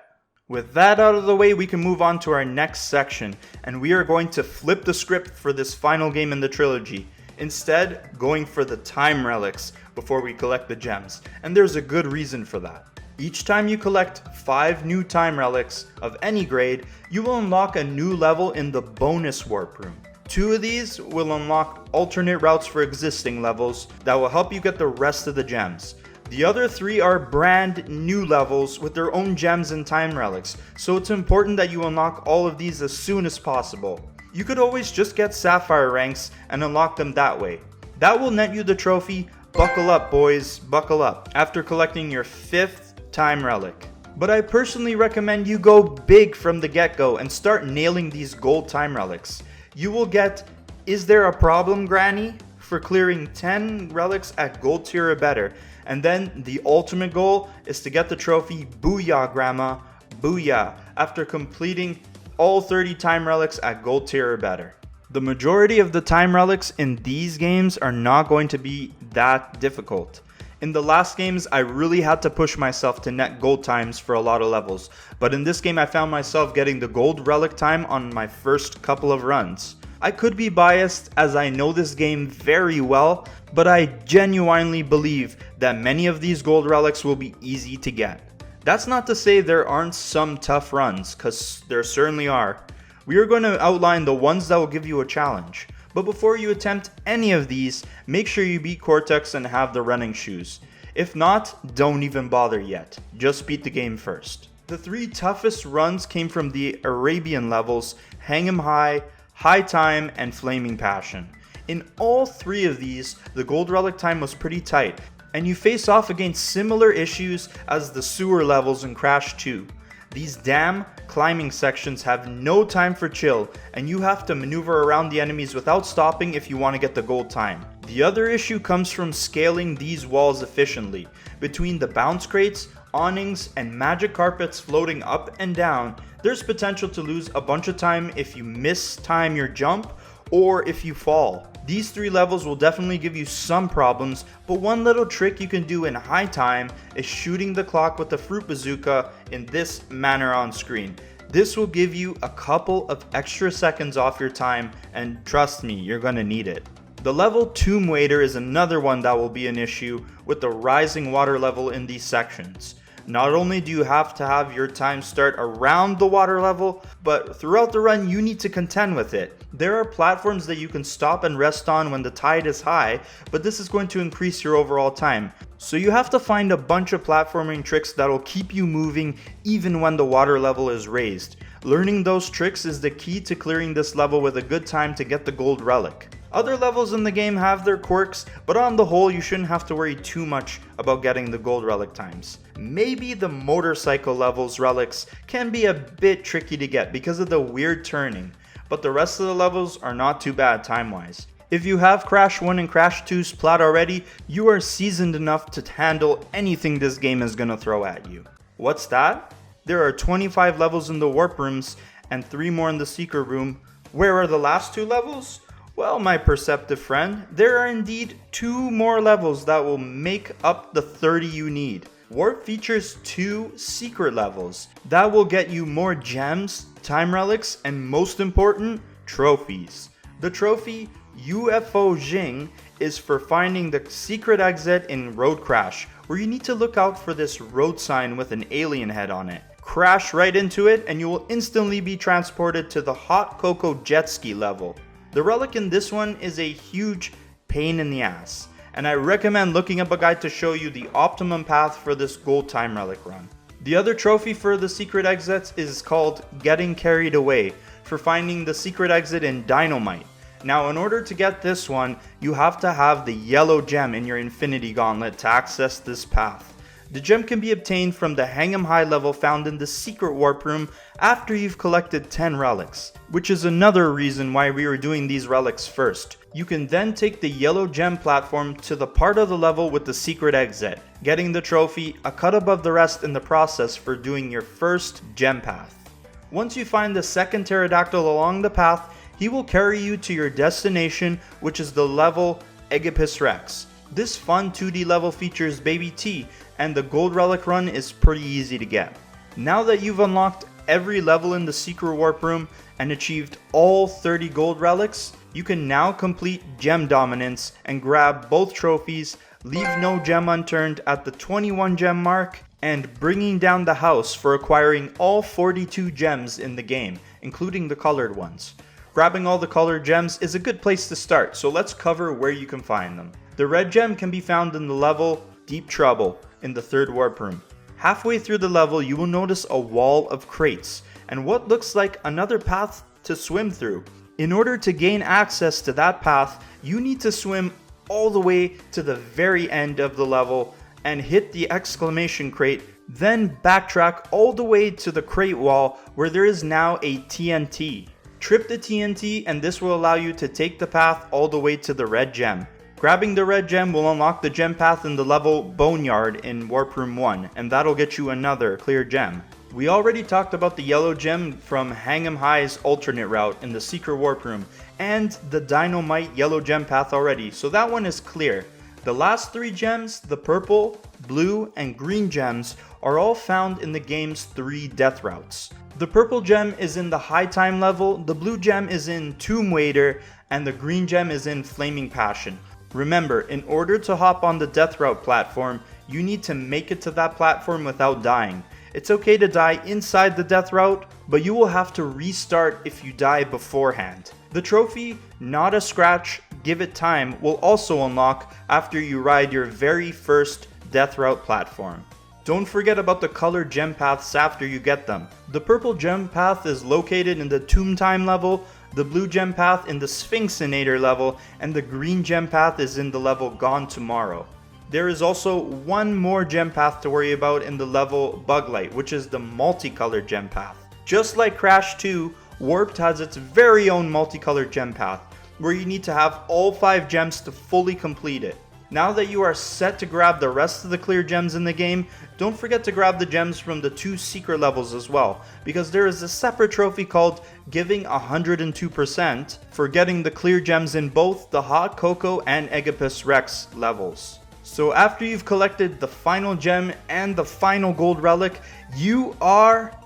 With that out of the way, we can move on to our next section, and we are going to flip the script for this final game in the trilogy. Instead, going for the time relics before we collect the gems, and there's a good reason for that. Each time you collect 5 new time relics of any grade, you will unlock a new level in the bonus warp room. 2 of these will unlock alternate routes for existing levels that will help you get the rest of the gems. The other 3 are brand new levels with their own gems and time relics, so it's important that you unlock all of these as soon as possible. You could always just get Sapphire ranks and unlock them that way. That will net you the trophy, buckle up boys, buckle up, after collecting your 5th time relic. But I personally recommend you go big from the get-go and start nailing these gold time relics. You will get Is There a Problem Granny? For clearing 10 relics at gold tier or better. And then the ultimate goal is to get the trophy Booyah Grandma, Booyah, after completing all 30 time relics at gold tier or better. The majority of the time relics in these games are not going to be that difficult. In the last games, I really had to push myself to net gold times for a lot of levels, but in this game I found myself getting the gold relic time on my first couple of runs. I could be biased as I know this game very well, but I genuinely believe that many of these gold relics will be easy to get. That's not to say there aren't some tough runs, cause there certainly are. We are going to outline the ones that will give you a challenge. But before you attempt any of these, make sure you beat Cortex and have the running shoes. If not, don't even bother yet. Just beat the game first. The 3 toughest runs came from the Arabian levels, Hangin High, High Time, and Flaming Passion. In all 3 of these, the gold relic time was pretty tight, and you face off against similar issues as the sewer levels in Crash 2. These damn climbing sections have no time for chill, and you have to maneuver around the enemies without stopping if you want to get the gold time. The other issue comes from scaling these walls efficiently. Between the bounce crates, awnings, and magic carpets floating up and down, there's potential to lose a bunch of time if you mistime your jump or if you fall. These 3 levels will definitely give you some problems, but one little trick you can do in high time is shooting the clock with the fruit bazooka in this manner on screen. This will give you a couple of extra seconds off your time, and trust me, you're gonna need it. The level Tomb Waiter is another one that will be an issue with the rising water level in these sections. Not only do you have to have your time start around the water level, but throughout the run you need to contend with it. There are platforms that you can stop and rest on when the tide is high, but this is going to increase your overall time. So you have to find a bunch of platforming tricks that will keep you moving even when the water level is raised. Learning those tricks is the key to clearing this level with a good time to get the gold relic. Other levels in the game have their quirks, but on the whole you shouldn't have to worry too much about getting the gold relic times. Maybe the motorcycle levels relics can be a bit tricky to get because of the weird turning, but the rest of the levels are not too bad time-wise. If you have Crash 1 and Crash 2's plot already, you are seasoned enough to handle anything this game is gonna throw at you. What's that? There are 25 levels in the warp rooms and 3 more in the secret room. Where are the last 2 levels? Well, my perceptive friend, there are indeed 2 more levels that will make up the 30 you need. Warp features 2 secret levels that will get you more gems, time relics, and most important, trophies. The trophy UFO Jing is for finding the secret exit in Road Crash, where you need to look out for this road sign with an alien head on it. Crash right into it and you will instantly be transported to the Hot Coco jet ski level. The relic in this one is a huge pain in the ass, and I recommend looking up a guide to show you the optimum path for this gold time relic run. The other trophy for the secret exits is called Getting Carried Away, for finding the secret exit in Dynamite. Now in order to get this one, you have to have the yellow gem in your Infinity Gauntlet to access this path. The gem can be obtained from the Hangin High level found in the secret warp room after you've collected 10 relics, which is another reason why we are doing these relics first. You can then take the yellow gem platform to the part of the level with the secret exit, getting the trophy a cut above the rest in the process for doing your first gem path. Once you find the second pterodactyl along the path, he will carry you to your destination, which is the level Eggipus Rex. This fun 2D level features Baby T, and the gold relic run is pretty easy to get. Now that you've unlocked every level in the secret warp room and achieved all 30 gold relics, you can now complete gem dominance and grab both trophies, leave no gem unturned at the 21 gem mark, and bringing down the house for acquiring all 42 gems in the game, including the colored ones. Grabbing all the colored gems is a good place to start, so let's cover where you can find them. The red gem can be found in the level deep trouble in the third warp room. Halfway through the level, you will notice a wall of crates and what looks like another path to swim through. In order to gain access to that path, you need to swim all the way to the very end of the level and hit the exclamation crate, then backtrack all the way to the crate wall where there is now a TNT. Trip the TNT and this will allow you to take the path all the way to the red gem. Grabbing the red gem will unlock the gem path in the level Boneyard in Warp Room 1, and that'll get you another clear gem. We already talked about the yellow gem from Hangin High's alternate route in the secret warp room, and the Dynamite yellow gem path already, so that one is clear. The last 3 gems, the purple, blue, and green gems, are all found in the game's 3 death routes. The purple gem is in the high time level, the blue gem is in Tomb Waiter, and the green gem is in Flaming Passion. Remember, in order to hop on the death route platform, you need to make it to that platform without dying. It's okay to die inside the death route, but you will have to restart if you die beforehand. The trophy, Not a Scratch, Give It Time, will also unlock after you ride your very first death route platform. Don't forget about the colored gem paths after you get them. The purple gem path is located in the Tomb Time level, the blue gem path in the Sphinxinator level, and the green gem path is in the level Gone Tomorrow. There is also one more gem path to worry about in the level Buglight, which is the Multicolored Gem Path. Just like Crash 2, Warped has its very own Multicolored Gem Path, where you need to have all 5 gems to fully complete it. Now that you are set to grab the rest of the clear gems in the game, don't forget to grab the gems from the 2 secret levels as well, because there is a separate trophy called Giving 102% for getting the clear gems in both the Hot Coco and Eggipus Rex levels. So after you've collected the final gem and the final gold relic, you are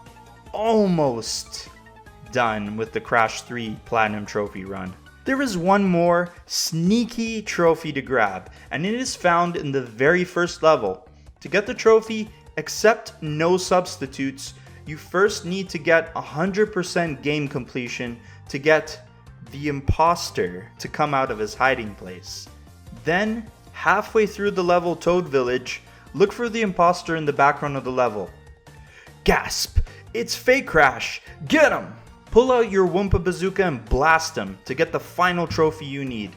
almost done with the Crash 3 Platinum Trophy run. There is one more sneaky trophy to grab, and it is found in the very first level. To get the trophy, accept no substitutes, you first need to get 100% game completion to get the imposter to come out of his hiding place. Then, halfway through the level Toad Village, look for the imposter in the background of the level. Gasp! It's Fake Crash! Get him! Pull out your Wumpa Bazooka and blast him to get the final trophy you need.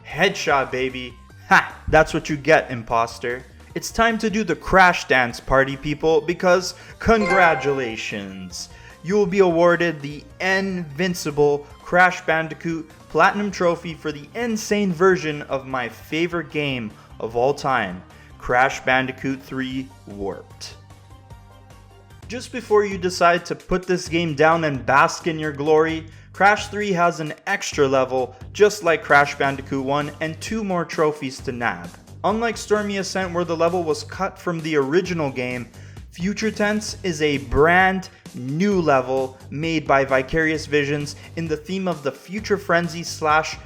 Headshot, baby! Ha! That's what you get, imposter. It's time to do the Crash Dance, party people, because congratulations! You will be awarded the Invincible Crash Bandicoot Platinum Trophy for the insane version of my favorite game of all time, Crash Bandicoot 3 Warped. Just before you decide to put this game down and bask in your glory, Crash 3 has an extra level just like Crash Bandicoot 1 and 2 more trophies to nab. Unlike Stormy Ascent where the level was cut from the original game, Future Tense is a brand new level made by Vicarious Visions in the theme of the Future Frenzy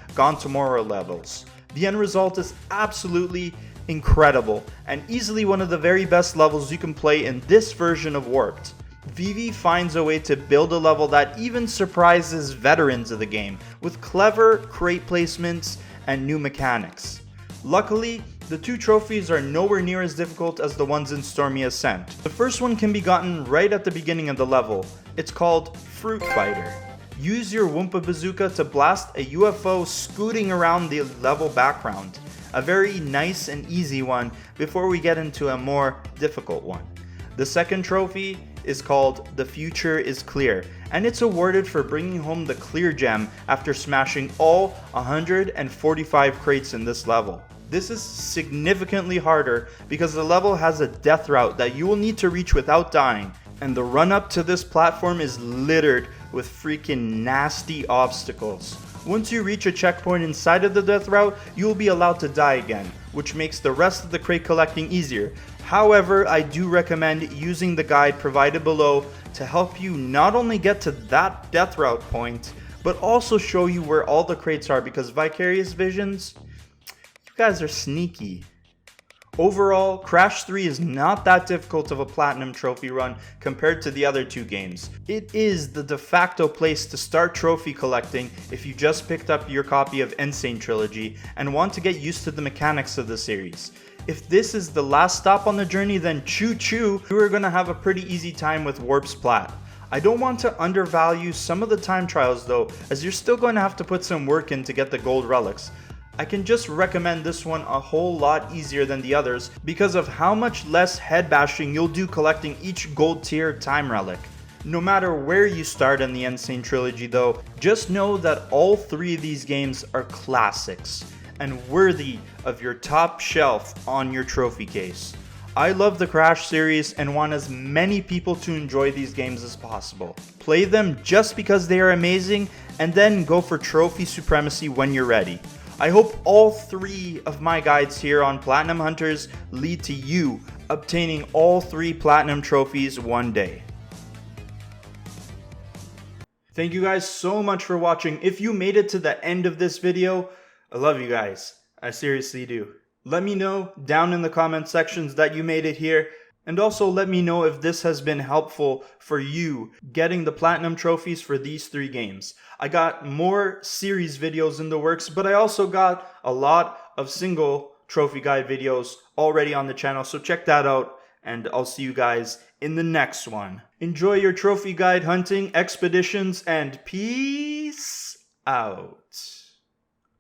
/ Gone Tomorrow levels. The end result is absolutely incredible and easily one of the very best levels you can play in this version of Warped. Vivi finds a way to build a level that even surprises veterans of the game with clever crate placements and new mechanics. Luckily, the 2 trophies are nowhere near as difficult as the ones in Stormy Ascent. The first one can be gotten right at the beginning of the level. It's called Fruit Fighter. Use your Wumpa Bazooka to blast a UFO scooting around the level background. A very nice and easy one before we get into a more difficult one. The second trophy is called The Future is Clear, and it's awarded for bringing home the clear gem after smashing all 145 crates in this level. This is significantly harder because the level has a death route that you will need to reach without dying, and the run up to this platform is littered with freaking nasty obstacles. Once you reach a checkpoint inside of the death route, you will be allowed to die again, which makes the rest of the crate collecting easier. However, I do recommend using the guide provided below to help you not only get to that death route point, but also show you where all the crates are, because Vicarious Visions, you guys are sneaky. Overall, Crash 3 is not that difficult of a Platinum Trophy run compared to the other 2 games. It is the de facto place to start trophy collecting if you just picked up your copy of N Sane Trilogy and want to get used to the mechanics of the series. If this is the last stop on the journey, then choo choo, you are gonna have a pretty easy time with Warp's Plat. I don't want to undervalue some of the time trials though, as you're still going to have to put some work in to get the gold relics. I can just recommend this one a whole lot easier than the others because of how much less head bashing you'll do collecting each gold tier time relic. No matter where you start in the N Sane Trilogy though, just know that all three of these games are classics and worthy of your top shelf on your trophy case. I love the Crash series and want as many people to enjoy these games as possible. Play them just because they are amazing and then go for trophy supremacy when you're ready. I hope all three of my guides here on Platinum Hunters lead to you obtaining all three platinum trophies one day. Thank you guys so much for watching. If you made it to the end of this video, I love you guys. I seriously do. Let me know down in the comment sections that you made it here. And also let me know if this has been helpful for you getting the platinum trophies for these three games. I got more series videos in the works, but I also got a lot of single trophy guide videos already on the channel, so check that out, and I'll see you guys in the next one. Enjoy your trophy guide hunting expeditions, and peace out.